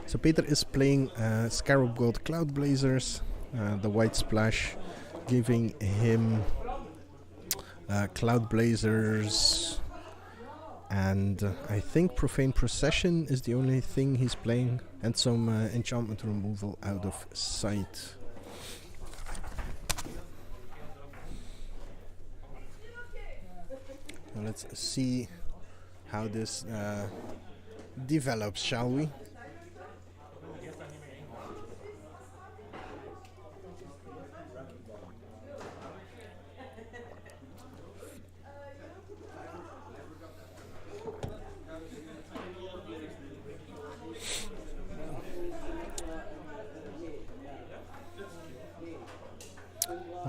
So Peter is playing Scarab God Cloud Blazers, the white splash, giving him Cloud Blazers, and I think Profane Procession is the only thing he's playing, and some enchantment removal out of sight. So let's see how this develops, shall we?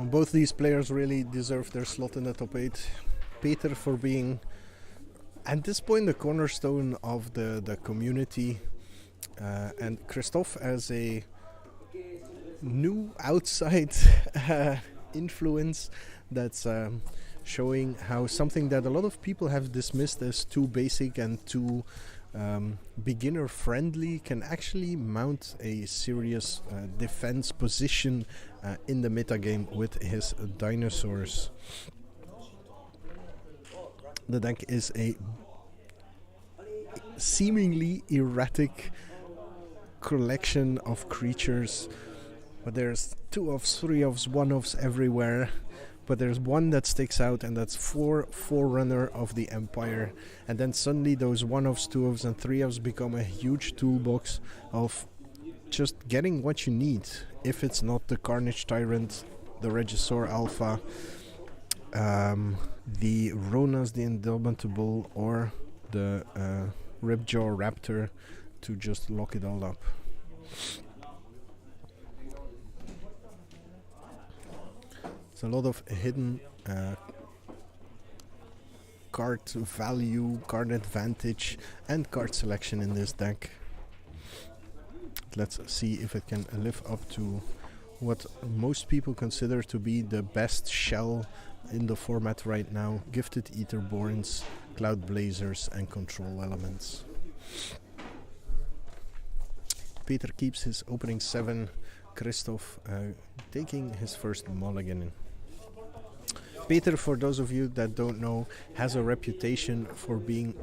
Both these players really deserve their slot in the top 8. Peter for being, at this point, the cornerstone of the community, and Kristof as a new outside influence that's showing how something that a lot of people have dismissed as too basic and too beginner friendly can actually mount a serious defense position in the metagame with his dinosaurs. The deck is a seemingly erratic collection of creatures, but there's 2-offs, 3-offs, 1-offs everywhere. But there's one that sticks out, and that's Forerunner of the Empire. And then suddenly those 1-offs, 2-offs, and 3-offs become a huge toolbox of just getting what you need. If it's not the Carnage Tyrant, the Regisaur Alpha, the Ronas the Indomitable, or the Ripjaw Raptor, to just lock it all up. A lot of hidden card value, card advantage, and card selection in this deck. Let's see if it can live up to what most people consider to be the best shell in the format right now: Gifted Etherborns, Cloud Blazers, and Control Elements. Peter keeps his opening 7, Kristof taking his first mulligan. Peter, for those of you that don't know, has a reputation for being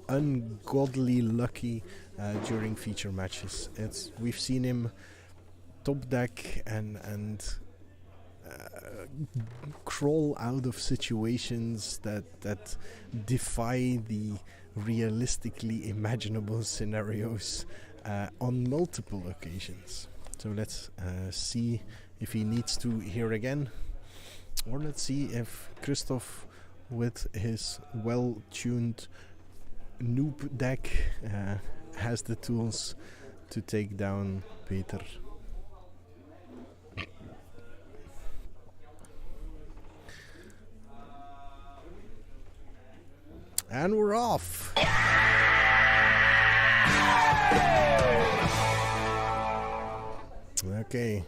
ungodly lucky during feature matches. We've seen him top deck and crawl out of situations that defy the realistically imaginable scenarios on multiple occasions. So let's see if he needs to here again. Or let's see if Kristof, with his well-tuned noob deck, has the tools to take down Peter. And we're off! Okay.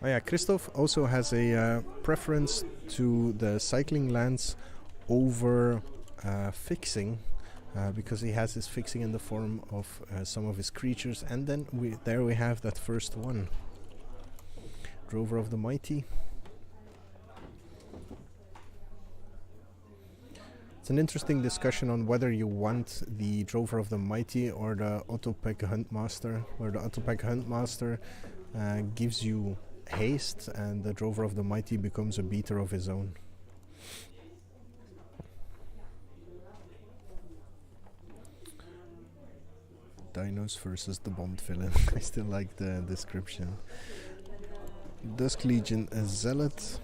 Oh yeah, Kristof also has a preference to the cycling lands over fixing, because he has his fixing in the form of some of his creatures, and then there we have that first one. Drover of the Mighty. It's an interesting discussion on whether you want the Drover of the Mighty or the Autopec Huntmaster, where the Autopec Huntmaster gives you haste, and the Drover of the Mighty becomes a beater of his own. Dinos versus the Bond villain. I still like the description. Dusk Legion Zealot.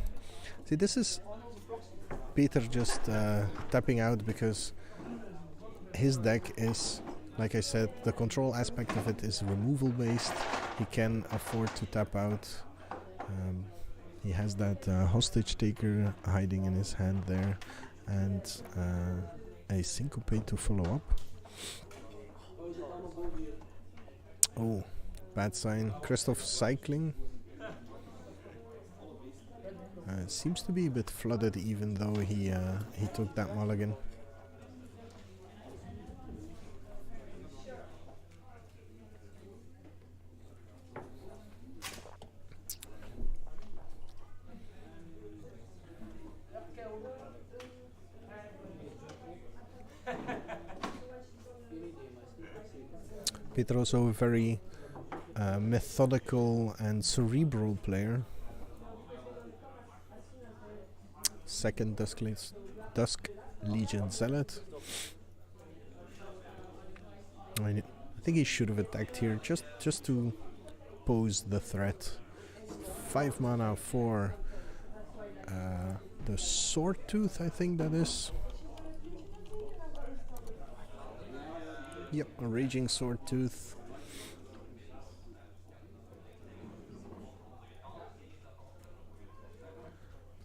See, this is Peter just tapping out because his deck is, like I said, the control aspect of it is removal based. He can afford to tap out. He has that hostage taker hiding in his hand there, and a syncopate to follow up. Oh, bad sign. Kristof cycling. Seems to be a bit flooded, even though he took that mulligan. Peter also a very methodical and cerebral player. Second Dusk Legion Zealot. I think he should have attacked here just to pose the threat. 5 mana for the Sword Tooth, I think that is. Yep, a Raging Sword Tooth.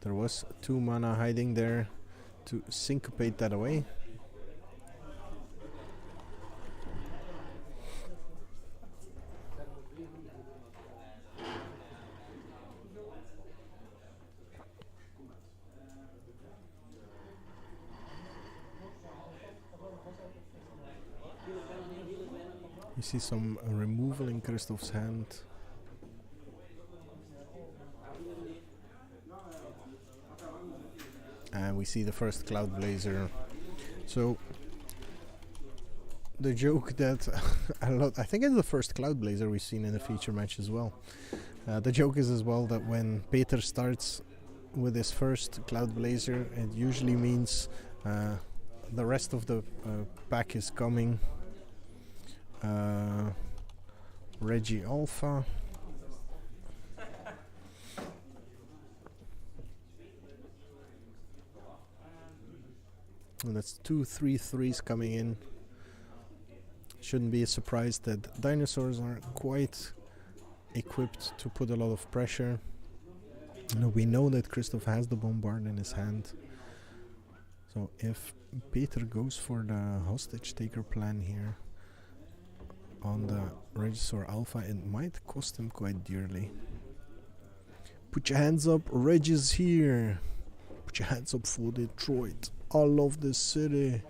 There was 2 mana hiding there to syncopate that away. You see some removal in Kristof's hand. And we see the first Cloud Blazer. So the joke that I think it's the first Cloud Blazer we've seen in a feature match as well. The joke is as well that when Peter starts with his first Cloud Blazer, it usually means the rest of the pack is coming. Reggie Alpha. And that's 2 3/3s coming in. Shouldn't be a surprise that dinosaurs are quite equipped to put a lot of pressure. We know that Kristof has the Bombard in his hand. So if Peter goes for the hostage taker plan here on the Regisaur Alpha, it might cost him quite dearly. Put your hands up, Reg is here. Put your hands up for Detroit. I love this city.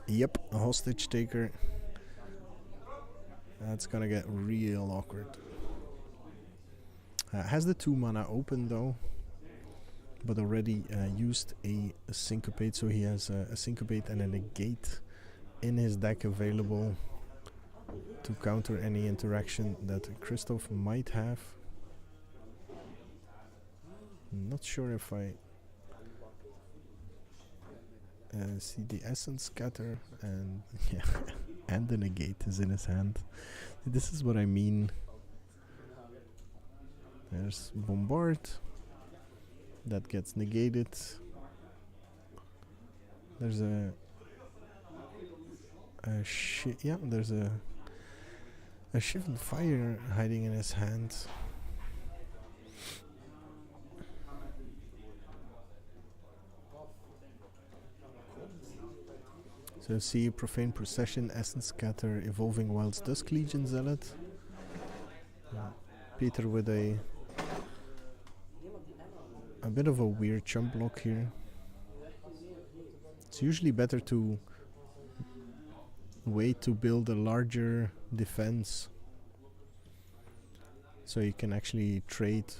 Yep, a hostage taker. That's gonna get real awkward. Has the 2 mana open though, but already used a syncopate, so he has a syncopate and a negate in his deck available to counter any interaction that Kristof might have. Not sure if I see the Essence Scatter, and yeah, and the negate is in his hand. This is what I mean. There's Bombard. That gets negated. There's there's a Shivan Fire hiding in his hand. So see Profane Procession, Essence Scatter, Evolving Wilds, Dusk Legion Zealot. Peter with a bit of a weird chump block here. It's usually better to wait to build a larger defense so you can actually trade.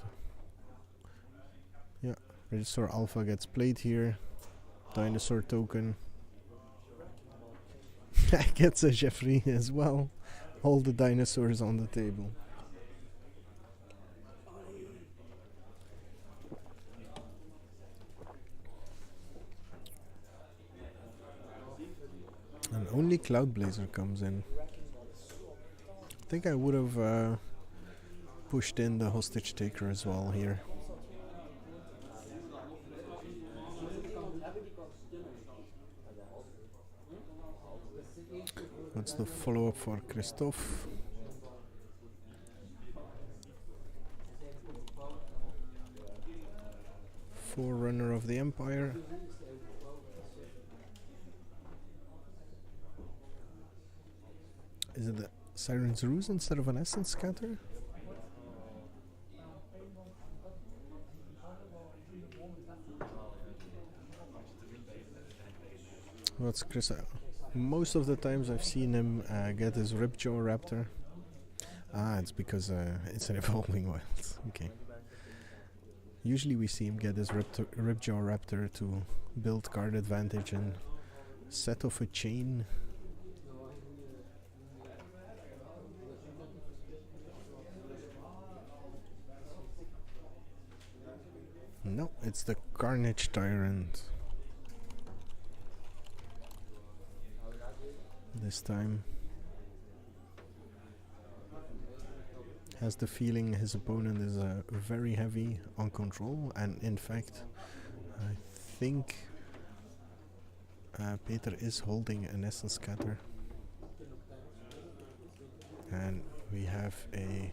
Yeah, Regisaur Alpha gets played here. Dinosaur token. Gets a Jeffrey as well. All the dinosaurs on the table. And only Cloud Blazer comes in. I think I would have pushed in the hostage taker as well here. That's the follow-up for Kristof. Forerunner of the Empire. Is it the Siren's Ruse instead of an Essence Scatter? What's Chris? Most of the times I've seen him get his Ripjaw Raptor. Ah, it's because it's an Evolving Wilds. Okay. Usually we see him get his Ripjaw Raptor to build card advantage and set off a chain. No, it's the Carnage Tyrant. This time. Has the feeling his opponent is very heavy on control, and in fact, I think Peter is holding an Essence Scatter. And we have a,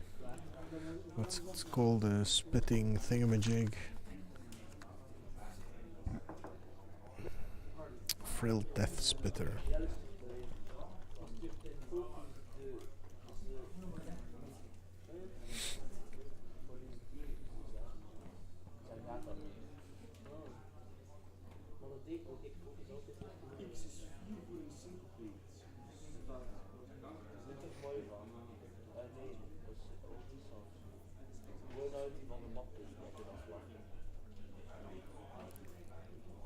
what's it's called, a spitting thingamajig. Frill Death Spitter.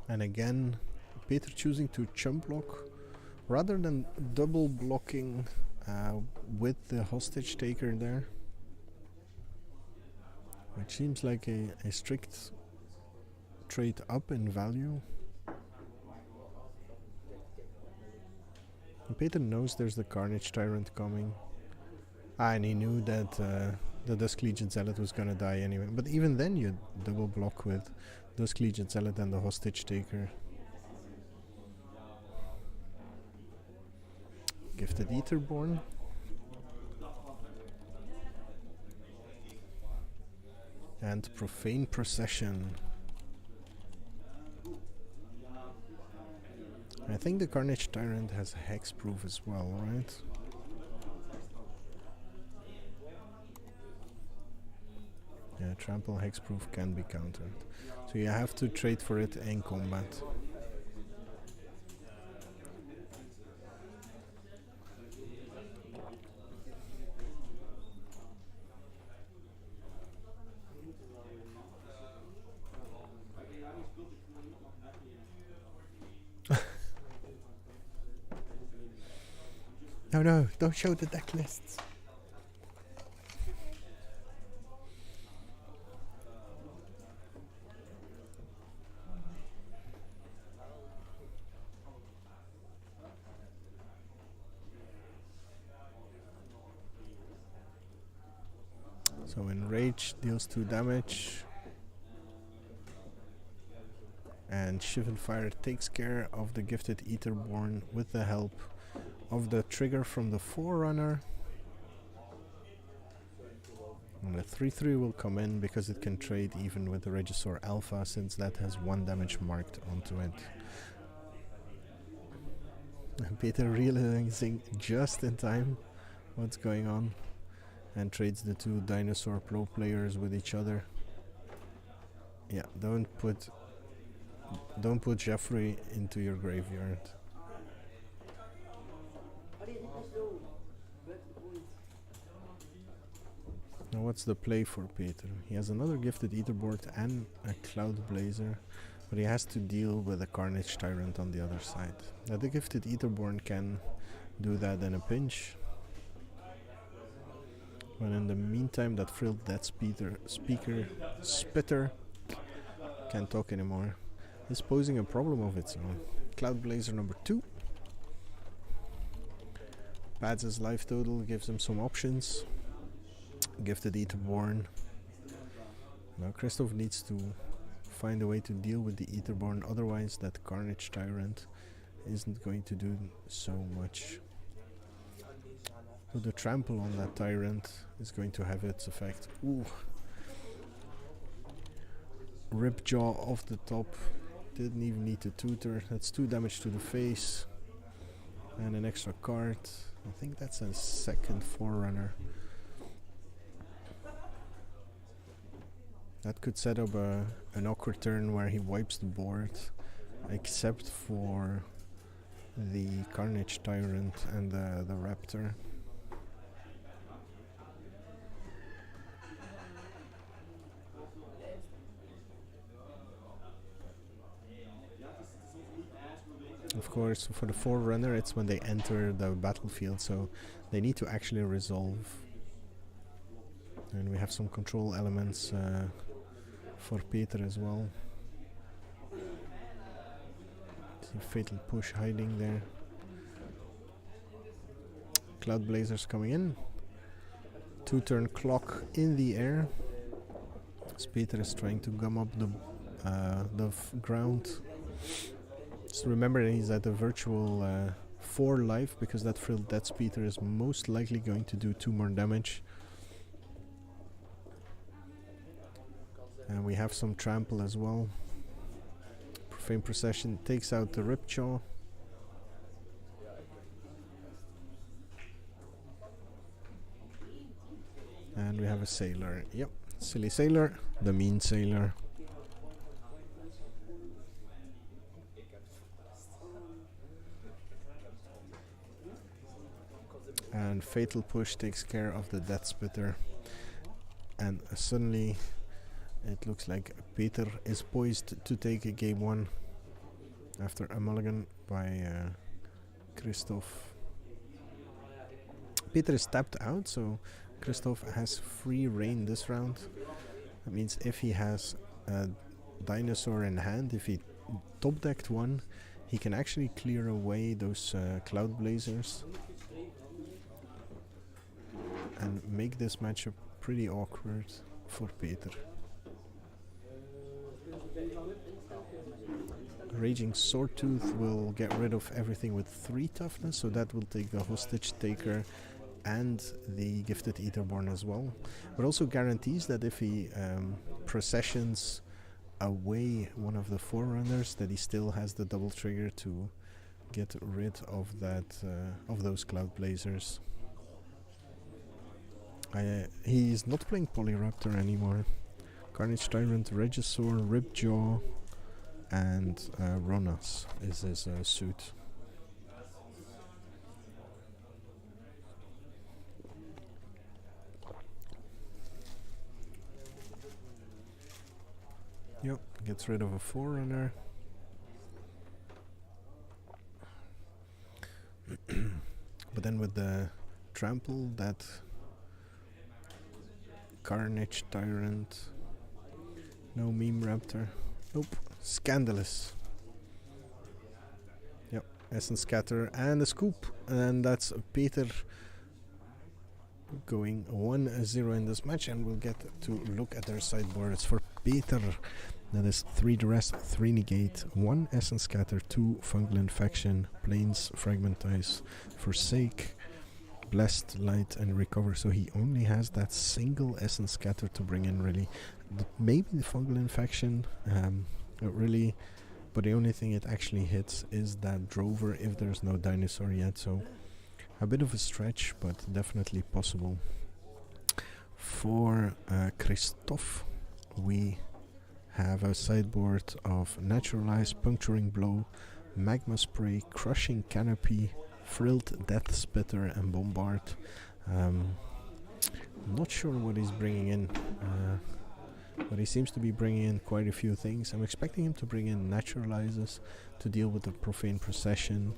And again, Peter choosing to chump block rather than double blocking with the hostage taker there, which seems like a strict trade up in value. And Peter knows there's the Carnage Tyrant coming, and he knew that the Dusk Legion Zealot was gonna die anyway, but even then you double block with Dusk Legion Zealot and the hostage taker. Gifted Etherborn. And Profane Procession. I think the Carnage Tyrant has hexproof as well, right? Yeah, trample hexproof can be countered. So you have to trade for it in combat. No, don't show the deck lists. So Enrage deals 2 damage. And Shivan Fire takes care of the Gifted Etherborn with the help of the trigger from the Forerunner. And the 3/3 will come in because it can trade even with the Regisaur Alpha, since that has 1 damage marked onto it. And Peter realizing just in time what's going on, and trades the 2 Dinosaur Pro players with each other. Yeah, don't put Jeffrey into your graveyard. Now what's the play for Peter? He has another Gifted Etherboard and a Cloud Blazer, but he has to deal with a Carnage Tyrant on the other side. Now the Gifted Etherborn can do that in a pinch. But in the meantime, that Frilled Death Spitter can't talk anymore. Is posing a problem of its own. Cloud Blazer number 2. Pads his life total, gives him some options. Gifted Etherborn. Now Kristof needs to find a way to deal with the Etherborn, otherwise that Carnage Tyrant isn't going to do so much. So the trample on that Tyrant is going to have its effect. Ooh. Ripjaw off the top. Didn't even need to tutor. That's 2 damage to the face. And an extra card. I think that's a second Forerunner. That could set up an awkward turn where he wipes the board, except for the Carnage Tyrant and the Raptor. course, for the Forerunner, it's when they enter the battlefield, so they need to actually resolve. And we have some control elements for Peter as well. See Fatal Push hiding there. Cloud Blazers coming in. 2-turn clock in the air. As Peter is trying to gum up the ground. Just remember he's at a virtual 4 life, because that Frilled Death Speeder is most likely going to do 2 more damage. And we have some trample as well. Profane Procession takes out the Ripjaw. And we have a Sailor. Yep, Silly Sailor, the Mean Sailor. And Fatal Push takes care of the Death Spitter. And suddenly it looks like Peter is poised to take a game 1 after a mulligan by Kristof. Peter is tapped out, so Kristof has free reign this round. That means if he has a dinosaur in hand, if he top decked 1, he can actually clear away those Cloud Blazers and make this matchup pretty awkward for Peter. Raging Swordtooth will get rid of everything with 3 toughness, so that will take the Hostage Taker and the Gifted Etherborn as well. But also guarantees that if he processions away one of the Forerunners, that he still has the double trigger to get rid of that of those Cloud Blazers. He's not playing Polyraptor anymore. Carnage Tyrant, Regisaur, Ripjaw, and Ronas is his suit. Yep, gets rid of a Forerunner. But then with the trample, that Carnage Tyrant, no Meme Raptor, nope, Scandalous. Yep, Essence Scatter and a Scoop, and that's Peter going 1-0 in this match, and we'll get to look at their sideboards. For Peter, that is 3 Duress, 3 Negate, 1 Essence Scatter, 2 Fungal Infection, Plains Fragmentize, Forsake, Blessed, Light, and Recover. So he only has that single Essence Scatter to bring in, really. Maybe the Fungal Infection, not really, but the only thing it actually hits is that Drover if there's no dinosaur yet. So a bit of a stretch, but definitely possible. For Kristof, we have a sideboard of Naturalize, Puncturing Blow, Magma Spray, Crushing Canopy, Frilled Death Spitter, and Bombard. Not sure what he's bringing in, but he seems to be bringing in quite a few things. I'm expecting him to bring in Naturalizes to deal with the Profane Procession.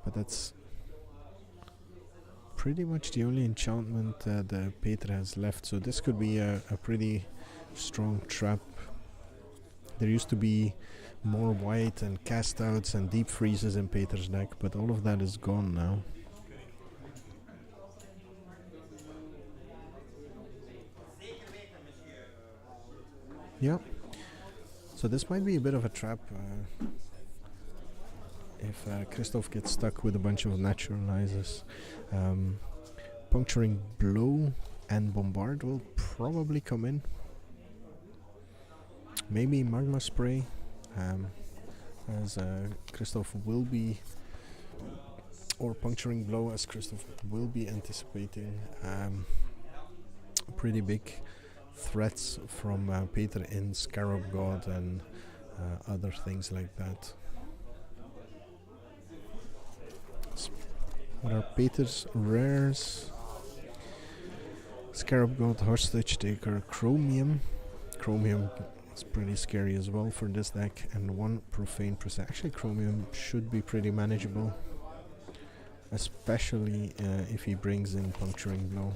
But that's pretty much the only enchantment that Peter has left, so this could be a pretty strong trap. There used to be more white and cast outs and deep freezes in Peter's deck, but all of that is gone now. Yeah, so this might be a bit of a trap if Kristof gets stuck with a bunch of Naturalizes. Puncturing Blow and Bombard will probably come in. Maybe Magma Spray, as Kristof will be, or Puncturing Blow, as Kristof will be anticipating pretty big threats from Peter in Scarab God and other things like that. What are Peter's rares? Scarab God, Hostage Taker, Chromium. Chromium It's pretty scary as well for this deck, and 1 profane percent. Actually, Chromium should be pretty manageable, especially if he brings in Puncturing Blow.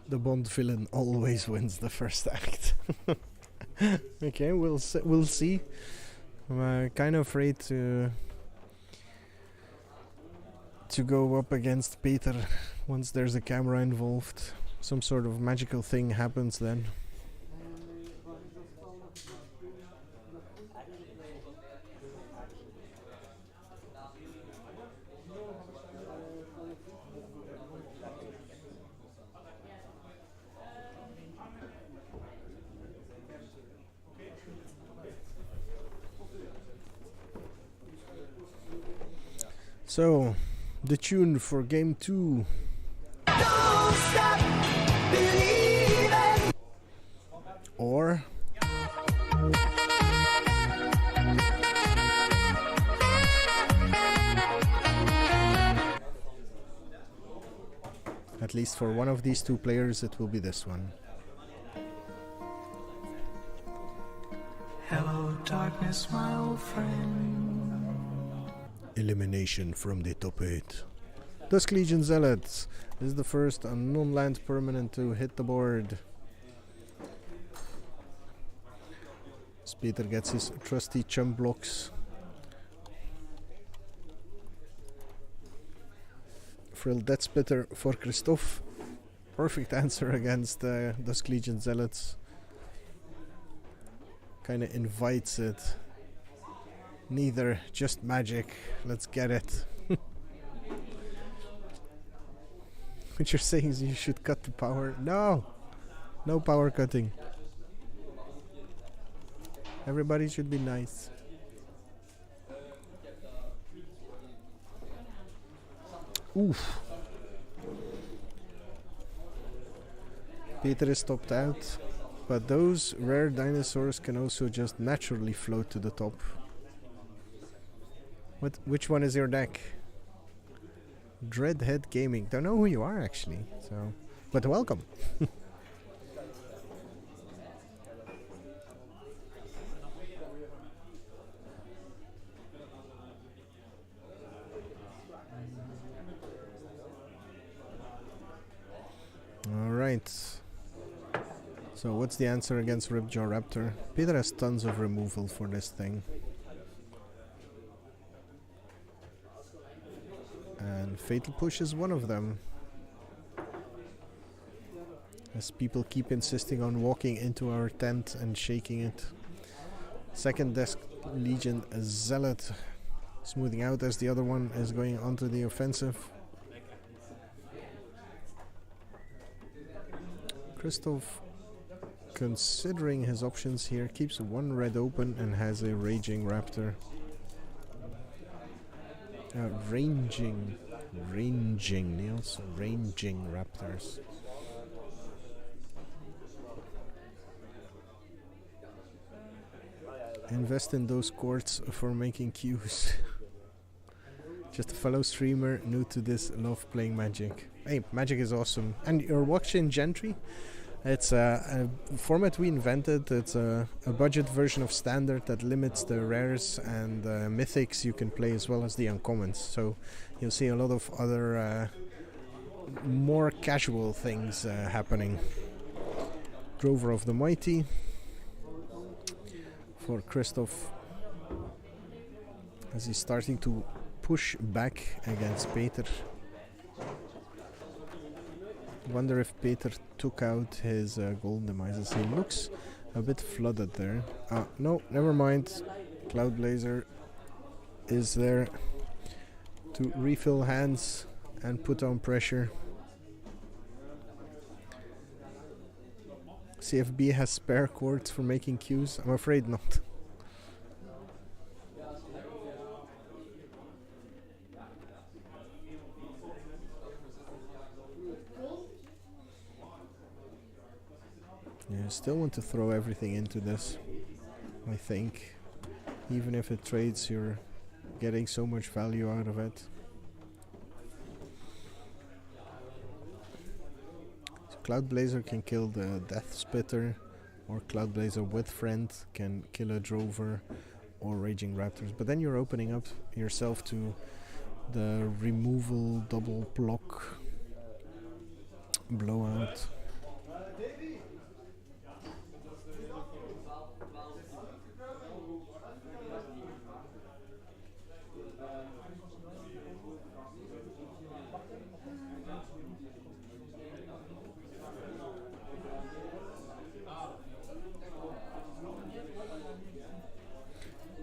The Bond villain always wins the first act. Okay, we'll see. I'm kind of afraid to go up against Peter once there's a camera involved. Some sort of magical thing happens then. So, the tune for game 2. Don't stop believing. Or at least for one of these two players it will be this one. Hello darkness, my old friend. Elimination from the top 8. Dusk Legion Zealots is the first non-land permanent to hit the board. As Peter gets his trusty chump blocks. Frill Death Spitter for Kristof. Perfect answer against Dusk Legion Zealots. Kinda invites it. Neither, just magic. Let's get it. What you're saying is you should cut the power. No! No power cutting. Everybody should be nice. Oof. Peter is topped out. But those rare dinosaurs can also just naturally float to the top. Which one is your deck? Dreadhead Gaming. Don't know who you are actually. So, but welcome. All right. So what's the answer against Ripjaw Raptor? Peter has tons of removal for this thing. And Fatal Push is one of them. As people keep insisting on walking into our tent and shaking it. Second Dusk Legion Zealot smoothing out as the other one is going onto the offensive. Kristof, considering his options here, keeps one red open and has a Raging Raptor. Ranging Niels, Ranging Raptors. Invest in those courts for making cues. Just a fellow streamer new to this, love playing Magic. Hey, Magic is awesome. And you're watching Gentry? It's a format we invented. It's a budget version of Standard that limits the rares and mythics you can play as well as the uncommons. So you'll see a lot of other more casual things happening. Drover of the Mighty for Kristof as he's starting to push back against Peter. Wonder if Peter took out his Golden Demises. He looks a bit flooded there. No, never mind. Cloud Blazer is there to refill hands and put on pressure. CFB has spare courts for making cues? I'm afraid not. still want to throw everything into this, I think. Even if it trades, you're getting so much value out of it. So Cloud Blazer can kill the Death Spitter, or Cloud Blazer with Friend can kill a Drover or Raging Raptors. But then you're opening up yourself to the removal double block blowout.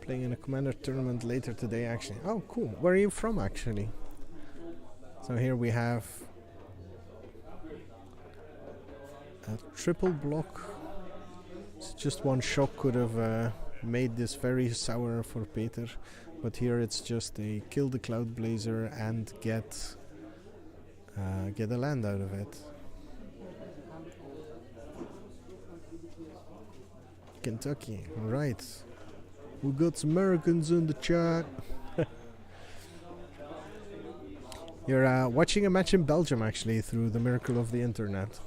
Playing in a Commander tournament later today, actually. Oh, cool. Where are you from, actually? So here we have a triple block. So just one shock could have made this very sour for Peter, but here it's just a kill the Cloud Blazer and get a land out of it. Kentucky, right. We got some Americans in the chat. You're watching a match in Belgium, actually, through the miracle of the internet.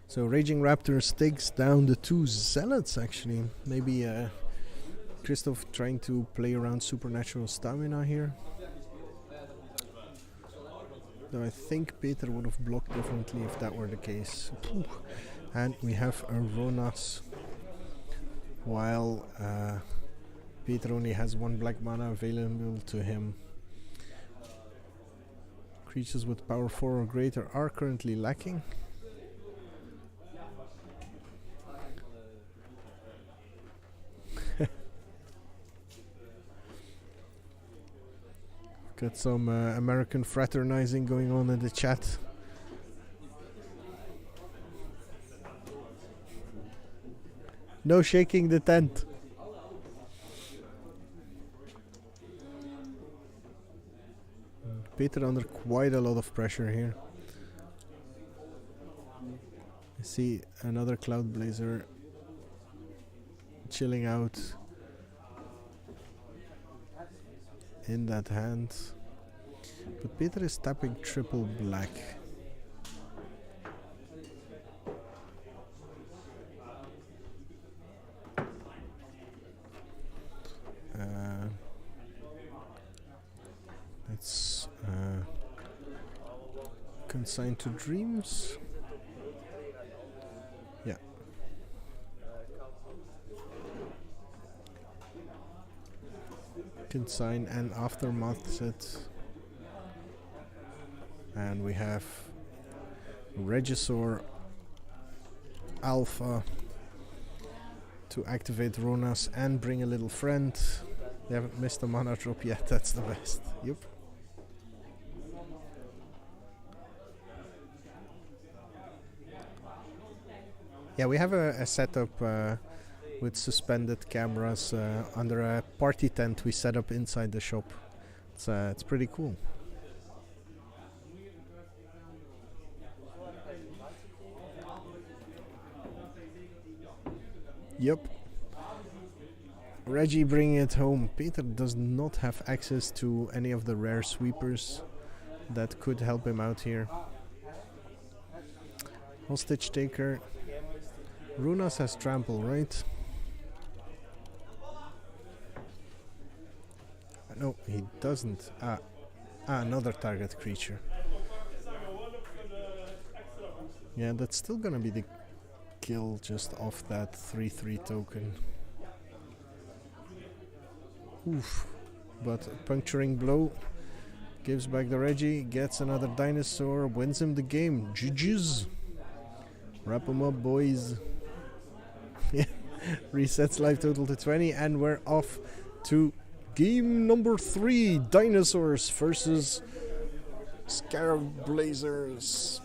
So Raging Raptors takes down the two Zealots, actually. Maybe Kristof trying to play around Supernatural Stamina here. Though I think Peter would have blocked differently if that were the case. Ooh. And we have a Ronas, while Peter only has one black mana available to him. Creatures with power 4 or greater are currently lacking. Got some American fraternizing going on in the chat. No shaking the tent. Peter under quite a lot of pressure here. I see another Cloud Blazer chilling out in that hand, but Peter is tapping triple black. Let's consign to dreams. Yeah. Consign and aftermath set, and we have Regisaur Alpha to activate Ronas and bring a little friend. They haven't missed a mana drop yet, that's the best. Yep. Yeah, we have a setup with suspended cameras under a party tent we set up inside the shop. It's pretty cool. Yep. Reggie bringing it home. Peter does not have access to any of the rare sweepers that could help him out here. Hostage taker. Runas has trample, right? No, he doesn't. Another target creature. Yeah, that's still gonna be the kill just off that 3/3 token. Oof. But puncturing blow gives back the Reggie, gets another dinosaur, wins him the game. GG's. Wrap him up, boys. Yeah. Resets life total to 20, and we're off to game number 3. Dinosaurs versus Scarab Blazers.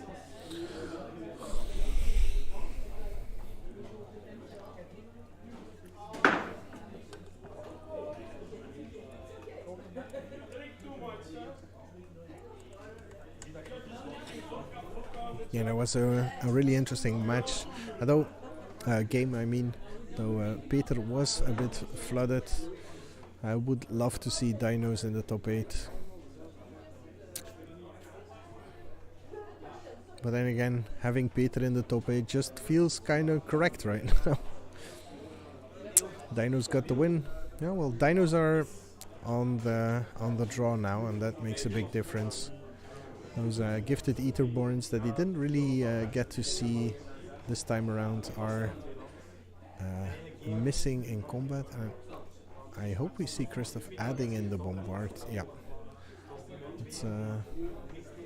Yeah, that was a really interesting match. Although game, I mean. Though Peter was a bit flooded. I would love to see Dinos in the top 8. But then again, having Peter in the top 8 just feels kind of correct right now. Dinos got the win. Yeah, well, Dinos are on the draw now, and that makes a big difference. Those gifted Etherborns that he didn't really get to see this time around are missing in combat. And I hope we see Kristof adding in the Bombard. Yeah. It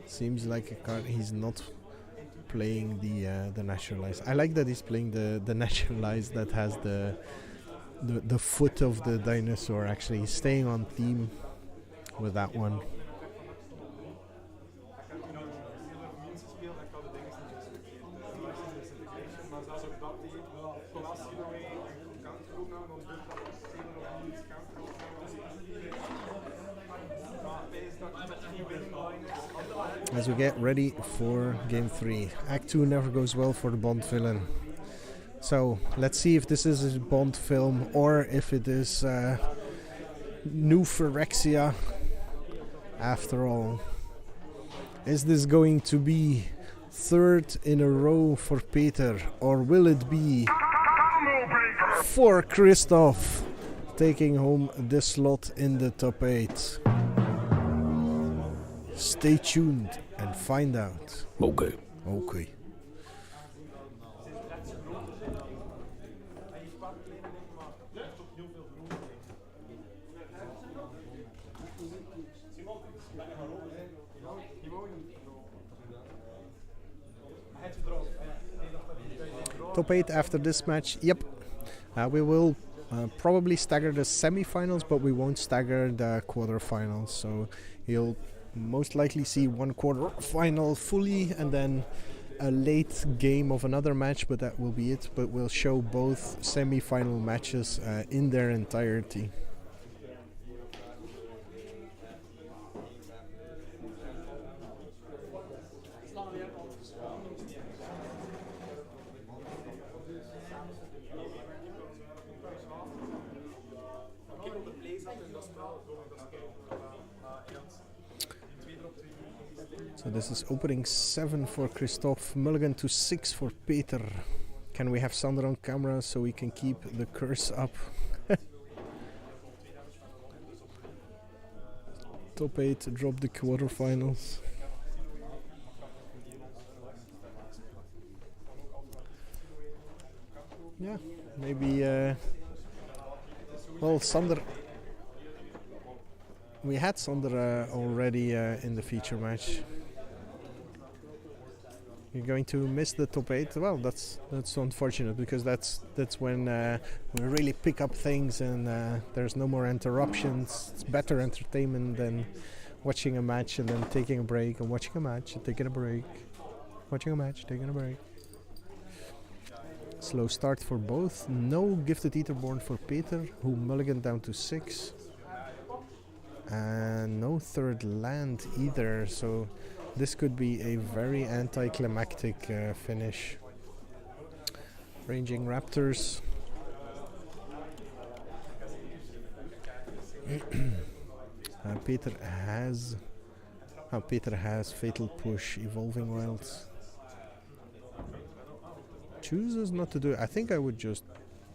seems like a card he's not playing the Naturalized. I like that he's playing the Naturalized that has the foot of the dinosaur. Actually, he's staying on theme with that one. As we get ready for Game 3. Act 2 never goes well for the Bond villain. So, let's see if this is a Bond film or if it is new Phyrexia after all. Is this going to be third in a row for Peter, or will it be for Kristof taking home the slot in the top 8? Stay tuned and find out. Okay. Top 8 after this match. Yep. We will probably stagger the semi-finals, but we won't stagger the quarter-finals. So you'll most likely see one quarter-final fully and then a late game of another match, but that will be it. But we'll show both semi-final matches in their entirety. So this is opening 7 for Kristof, mulligan to 6 for Peter. Can we have Sander on camera so we can keep the curse up? Top 8 drop the quarterfinals. Yeah, maybe well, Sander, we had Sander already in the feature match. You're going to miss the top 8. Well, that's unfortunate, because that's when we really pick up things and there's no more interruptions. It's better entertainment than watching a match and then taking a break, and watching a match and taking a break, watching a match, taking a break. Slow start for both. No gifted Etherborn for Peter, who mulliganed down to 6. And no third land either, so this could be a very anticlimactic finish. Ranging Raptors. Peter has Fatal Push, Evolving Wilds. Chooses not to do it. I think I would just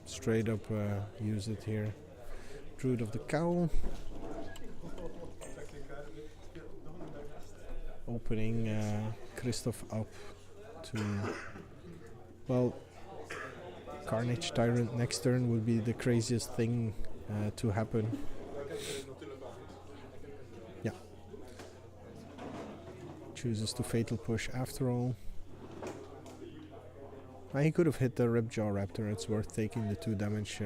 straight up use it here. Druid of the Cowl. Opening Kristof up to, well, Carnage Tyrant next turn would be the craziest thing to happen. Yeah. Chooses to Fatal Push after all. He could have hit the Ripjaw Raptor. It's worth taking the 2 damage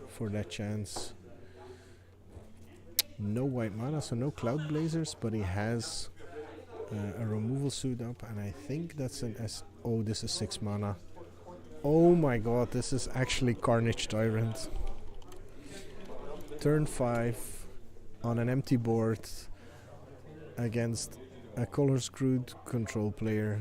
for that chance. No white mana, so no Cloud Blazers, but he has a removal suit up, and I think that's an oh, this is 6 mana. Oh my god, this is actually Carnage Tyrant. Turn 5 on an empty board against a color screwed control player.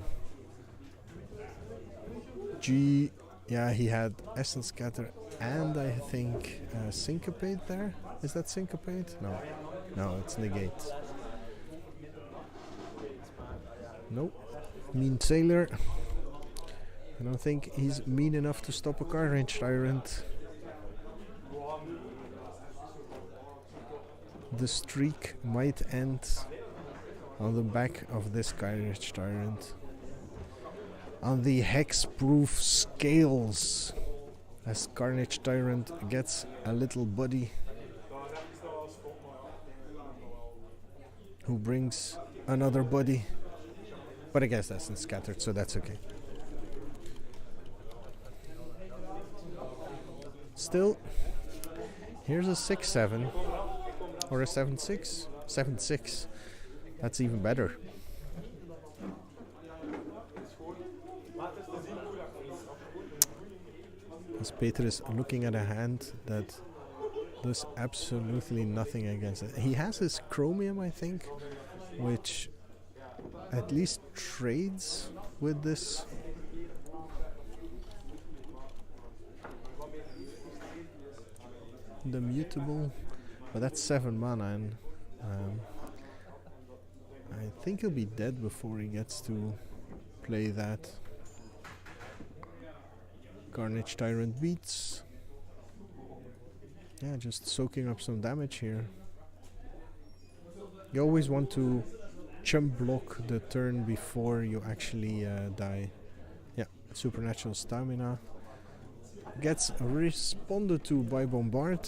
G. Yeah, he had Essence Scatter and I think Syncopate there. Is that Syncopate? No. No, it's Negate. Nope. Mean Sailor. I don't think he's mean enough to stop a Carnage Tyrant. The streak might end on the back of this Carnage Tyrant. On the hexproof scales, as Carnage Tyrant gets a little buddy who brings another buddy. But I guess that's scattered, so that's okay. Still, here's a 6-7 or a 7-6. 7-6. That's even better. As Peter is looking at a hand that does absolutely nothing against it. He has his Chromium, I think, which at least trades with this. The mutable, but that's 7 mana, and I think he'll be dead before he gets to play that. Carnage Tyrant beats. Yeah, just soaking up some damage here. You always want to chump block the turn before you actually die. Yeah, Supernatural Stamina. Gets responded to by Bombard.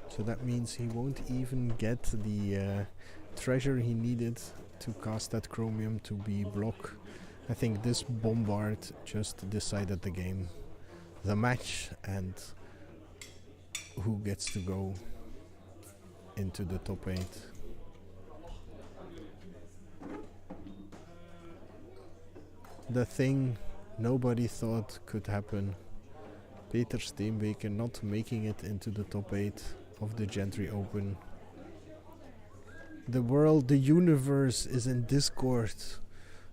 So that means he won't even get the treasure he needed to cast that Chromium to be block. I think this Bombard just decided the game, the match, and who gets to go into the top 8. The thing nobody thought could happen. Peter Steenbeke not making it into the top 8 of the Gentry Open. The world, the universe is in discord.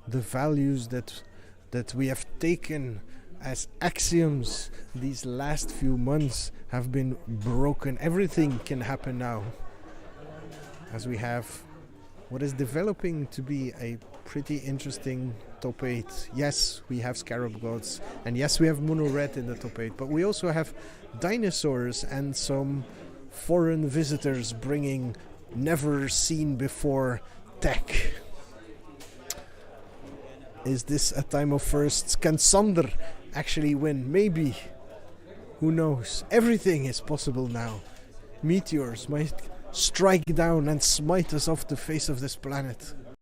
The values that we have taken as axioms these last few months have been broken. Everything can happen now. As we have what is developing to be a pretty interesting top 8. Yes, we have Scarab Gods, and yes, we have Mono Red in the top 8, but we also have dinosaurs and some foreign visitors bringing never seen before tech. Is this a time of firsts? Can Sander actually win? Maybe. Who knows? Everything is possible now. Meteors might strike down and smite us off the face of this planet.